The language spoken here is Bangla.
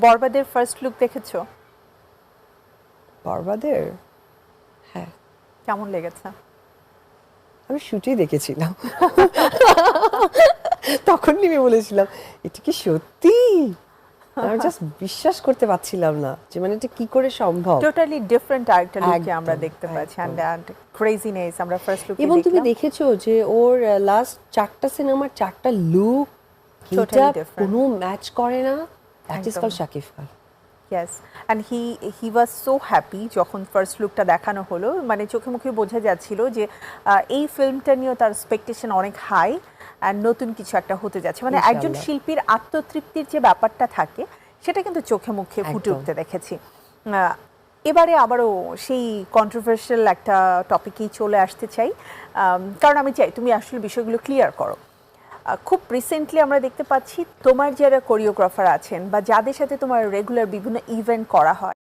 বরবাদের ফার্স্ট লুক দেখেছো? বরবাদের? হ্যাঁ, কেমন লেগেছে? আমি শুটেই দেখেছিলাম। তখন নেমে বলেছিলাম এটা কি সত্যি? আমি জাস্ট বিশ্বাস করতে পারছিলাম না যে মানে এটা কি করে সম্ভব। টোটালি ডিফারেন্ট আরেকটা লুকে আমরা একদম, দেখতে পাচ্ছি, একদম। অ্যান্ড ক্রেজিনেস আমরা ফার্স্ট লুকে এবং তুমি দেখলাম। দেখেছো যে ওর লাস্ট 4টা সিনেমার 4টা লুক এটা Totally different. কোনো ম্যাচ করে না। দ্যাট ইজ একদম। Call Shakib Khan. Yes, and he was so happy যখন ফার্স্ট লুকটা দেখানো হলো, মানে চোখে মুখে বোঝা যাচ্ছিল যে এই ফিল্মটা নিয়েও তার এক্সপেকটেশন অনেক হাই অ্যান্ড নতুন কিছু একটা হতে যাচ্ছে, মানে একজন ইনশাআল্লাহ। শিল্পীর আত্মতৃপ্তির যে ব্যাপারটা থাকে সেটা কিন্তু চোখে মুখে ফুটে একদম। উঠতে দেখেছি। এবারে আবারও সেই কন্ট্রোভার্সিয়াল একটা টপিকেই চলে আসতে চাই, কারণ আমি চাই তুমি আসলে বিষয়গুলো ক্লিয়ার করো। খুব রিসেন্টলি আমরা দেখতে পাচ্ছি তোমার যারা কোরিওগ্রাফার আছেন বা যাদের সাথে তোমার রেগুলার বিভিন্ন ইভেন্ট করা হয়